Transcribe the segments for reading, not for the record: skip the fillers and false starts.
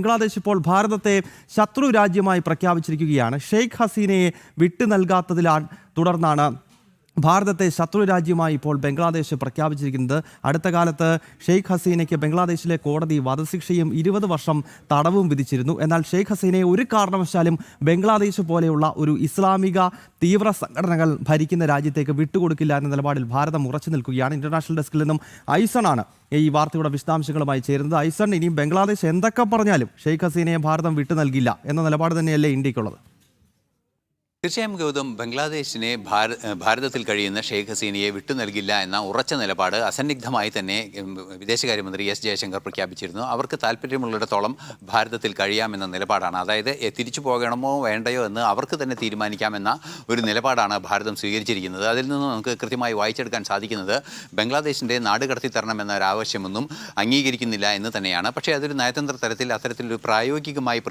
ബംഗ്ലാദേശ് ഇപ്പോൾ ഭാരതത്തെ ശത്രു രാജ്യമായി പ്രഖ്യാപിച്ചിരിക്കുകയാണ്. ഷെയ്ഖ് ഹസീനയെ വിട്ടു നൽകാത്തതിനാൽ തുടർന്നാണ് ഭാരതത്തെ ശത്രു രാജ്യമായി ഇപ്പോൾ ബംഗ്ലാദേശ് പ്രഖ്യാപിച്ചിരിക്കുന്നത്. അടുത്ത കാലത്ത് ഷെയ്ഖ് ഹസീനയ്ക്ക് ബംഗ്ലാദേശിലെ കോടതി വധശിക്ഷയും 20 വർഷം തടവും വിധിച്ചിരുന്നു. എന്നാൽ ഷെയ്ഖ് ഹസീനയെ ഒരു കാരണവശാലും ബംഗ്ലാദേശ് പോലെയുള്ള ഒരു ഇസ്ലാമിക തീവ്ര സംഘടനകൾ ഭരിക്കുന്ന രാജ്യത്തേക്ക് വിട്ടുകൊടുക്കില്ല എന്ന നിലപാടിൽ ഭാരതം ഉറച്ചു നിൽക്കുകയാണ്. ഇന്റർനാഷണൽ ഡെസ്കിൽ നിന്നും ഐസൺ ആണ് ഈ വാർത്തയുടെ വിശദാംശങ്ങളുമായി ചേരുന്നത്. ഐസൺ, ഇനി ബംഗ്ലാദേശ് എന്തൊക്കെ പറഞ്ഞാലും ഷെയ്ഖ് ഹസീനയെ ഭാരതം വിട്ടു നൽകില്ല എന്ന നിലപാട് തന്നെയല്ലേ ഇന്ത്യക്കുള്ളത്? തീർച്ചയായും ഗൗതം, ബംഗ്ലാദേശിനെ ഭാരതത്തിൽ കഴിയുന്ന ഷെയ്ഖ് ഹസീനയെ വിട്ടു നൽകില്ല എന്ന ഉറച്ച നിലപാട് അസന്നിഗ്ധമായി തന്നെ വിദേശകാര്യമന്ത്രി എസ് ജയശങ്കർ പ്രഖ്യാപിച്ചിരുന്നു. അവർക്ക് താല്പര്യമുള്ളിടത്തോളം ഭാരതത്തിൽ കഴിയാമെന്ന നിലപാടാണ്. അതായത് തിരിച്ചു പോകണമോ വേണ്ടയോ എന്ന് അവർക്ക് തന്നെ തീരുമാനിക്കാമെന്ന ഒരു നിലപാടാണ് ഭാരതം സ്വീകരിച്ചിരിക്കുന്നത്. അതിൽ നിന്ന് നമുക്ക് കൃത്യമായി വായിച്ചെടുക്കാൻ സാധിക്കുന്നത് ബംഗ്ലാദേശിൻ്റെ നാട് കടത്തി തരണമെന്ന ഒരാവശ്യമൊന്നും അംഗീകരിക്കുന്നില്ല എന്ന് തന്നെയാണ്. പക്ഷേ അതൊരു നയതന്ത്ര തലത്തിൽ അത്തരത്തിലൊരു പ്രായോഗികമായി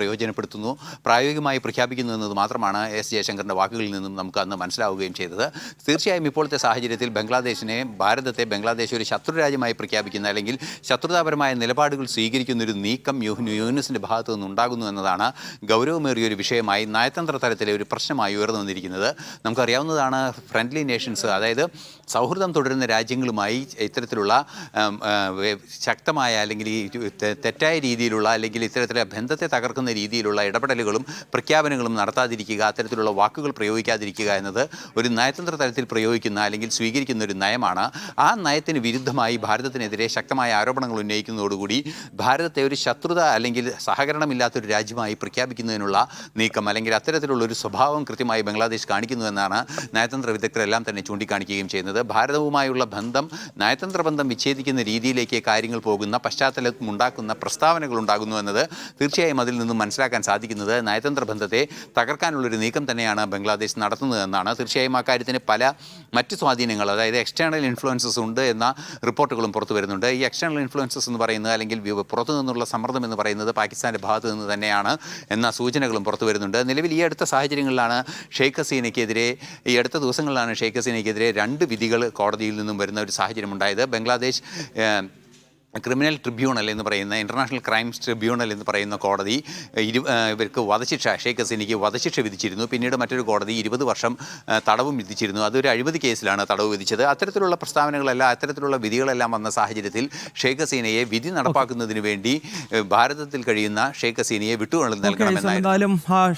പ്രായോഗികമായി പ്രഖ്യാപിക്കുന്നു എന്നത് മാത്രമാണ് എസ് ജയശങ്കർ വാക്കുകളിൽ നിന്നും നമുക്ക് അന്ന് മനസ്സിലാവുകയും ചെയ്തത്. തീർച്ചയായും ഇപ്പോഴത്തെ സാഹചര്യത്തിൽ ഭാരതത്തെ ബംഗ്ലാദേശ് ഒരു ശത്രു രാജ്യമായി പ്രഖ്യാപിക്കുന്ന അല്ലെങ്കിൽ ശത്രുതാപരമായ നിലപാടുകൾ സ്വീകരിക്കുന്ന ഒരു നീക്കം യൂനിസിൻ്റെ ഭാഗത്തു നിന്നുണ്ടാകുന്നു എന്നതാണ് ഗൗരവമേറിയൊരു വിഷയമായി നയതന്ത്ര തലത്തിലെ ഒരു പ്രശ്നമായി ഉയർന്നു വന്നിരിക്കുന്നത്. നമുക്കറിയാവുന്നതാണ്, ഫ്രണ്ട്ലി നേഷൻസ്, അതായത് സൗഹൃദം തുടരുന്ന രാജ്യങ്ങളുമായി ഇത്തരത്തിലുള്ള ശക്തമായ അല്ലെങ്കിൽ തെറ്റായ രീതിയിലുള്ള അല്ലെങ്കിൽ ഇത്തരത്തിലെ ബന്ധത്തെ തകർക്കുന്ന രീതിയിലുള്ള ഇടപെടലുകളും പ്രഖ്യാപനങ്ങളും നടത്താതിരിക്കുക, അത്തരത്തിലുള്ള വാക്കുകൾ പ്രയോഗിക്കാതിരിക്കുക എന്നത് ഒരു നയതന്ത്ര തലത്തിൽ പ്രയോഗിക്കുന്ന അല്ലെങ്കിൽ സ്വീകരിക്കുന്ന ഒരു നയമാണ്. ആ നയത്തിന് വിരുദ്ധമായി ഭാരതത്തിനെതിരെ ശക്തമായ ആരോപണങ്ങൾ ഉന്നയിക്കുന്നതോടുകൂടി ഭാരതത്തെ ഒരു ശത്രുത അല്ലെങ്കിൽ സഹകരണമില്ലാത്തൊരു രാജ്യമായി പ്രഖ്യാപിക്കുന്നതിനുള്ള നീക്കം അല്ലെങ്കിൽ അത്തരത്തിലുള്ളൊരു സ്വഭാവം കൃത്യമായി ബംഗ്ലാദേശ് കാണിക്കുന്നു എന്നാണ് നയതന്ത്ര വിദഗ്ധരെല്ലാം തന്നെ ചൂണ്ടിക്കാണിക്കുകയും ചെയ്യുന്നത്. ഭാരതവുമായുള്ള നയതന്ത്ര ബന്ധം വിച്ഛേദിക്കുന്ന രീതിയിലേക്ക് കാര്യങ്ങൾ പോകുന്ന പശ്ചാത്തലം ഉണ്ടാക്കുന്ന പ്രസ്താവനകൾ ഉണ്ടാകുന്നു എന്നത് തീർച്ചയായും അതിൽ നിന്നും മനസ്സിലാക്കാൻ സാധിക്കുന്നത് നയതന്ത്ര ബന്ധത്തെ തകർക്കാനുള്ളൊരു നീക്കം തന്നെയാണ് ബംഗ്ലാദേശ് നടത്തുന്നതെന്നാണ്. തീർച്ചയായും ആ കാര്യത്തിന് പല മറ്റ് സ്വാധീനങ്ങൾ, അതായത് എക്സ്റ്റേണൽ ഇൻഫ്ലുവൻസസ് ഉണ്ട് എന്ന റിപ്പോർട്ടുകളും പുറത്തു വരുന്നുണ്ട്. ഈ എക്സ്റ്റേണൽ ഇൻഫ്ലുവൻസസ് എന്ന് പറയുന്നത് അല്ലെങ്കിൽ പുറത്തു നിന്നുള്ള സമ്മർദ്ദം എന്ന് പറയുന്നത് പാകിസ്ഥാൻ്റെ ഭാഗത്ത് നിന്ന് തന്നെയാണ് എന്ന സൂചനകളും പുറത്തു വരുന്നുണ്ട്. നിലവിൽ ഈ അടുത്ത സാഹചര്യങ്ങളിലാണ് ഈ അടുത്ത ദിവസങ്ങളിലാണ് ഷെയ്ഖ് ഹസീനയ്ക്കെതിരെ 2 വിധികൾ കോടതിയിൽ നിന്നും വരുന്ന ഒരു സാഹചര്യം ഉണ്ടായത്. ബംഗ്ലാദേശ് ക്രിമിനൽ ട്രിബ്യൂണൽ എന്ന് പറയുന്ന ഇൻ്റർനാഷണൽ ക്രൈംസ് ട്രിബ്യൂണൽ എന്ന് പറയുന്ന കോടതി ഇവർക്ക് ഷെയ്ഖ് ഹസീനയ്ക്ക് വധശിക്ഷ വിധിച്ചിരുന്നു. പിന്നീട് മറ്റൊരു കോടതി 20 വർഷം തടവും വിധിച്ചിരുന്നു. അതൊരു അഴിമതി കേസിലാണ് തടവ് വിധിച്ചത്. അത്തരത്തിലുള്ള പ്രസ്താവനകളെല്ലാം അത്തരത്തിലുള്ള വിധികളെല്ലാം വന്ന സാഹചര്യത്തിൽ ഷെയ്ഖ് ഹസീനയെ വിധി നടപ്പാക്കുന്നതിന് വേണ്ടി ഭാരതത്തിൽ കഴിയുന്ന ഷെയ്ഖ് ഹസീനയെ നൽകണമെന്നാലും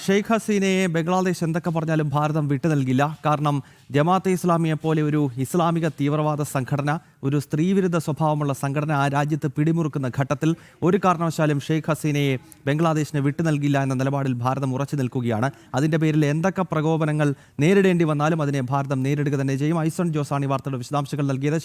ഷെയ്ഖ് ഹസീനയെ ബംഗ്ലാദേശ് എന്തൊക്കെ പറഞ്ഞാലും ഭാരതം വിട്ടു നൽകില്ല. കാരണം ജമാഅത്തെ ഇസ്ലാമിയെ പോലെ ഒരു ഇസ്ലാമിക തീവ്രവാദ സംഘടന, ഒരു സ്ത്രീവിരുദ്ധ സ്വഭാവമുള്ള സംഘടന ആ രാജ്യത്ത് പിടിമുറുക്കുന്ന ഘട്ടത്തിൽ ഒരു കാരണവശാലും ഷെയ്ഖ് ഹസീനയെ ബംഗ്ലാദേശിന് വിട്ടു നൽകില്ല എന്ന നിലപാടിൽ ഭാരതം ഉറച്ചു നിൽക്കുകയാണ്. അതിൻ്റെ പേരിൽ എന്തൊക്കെ പ്രകോപനങ്ങൾ നേരിടേണ്ടി വന്നാലും അതിനെ ഭാരതം നേരിടുക തന്നെ ചെയ്യും. ഐസൺ ജോസാണ് ഈ വാർത്തയുടെ വിശദാംശങ്ങൾ നൽകിയത്.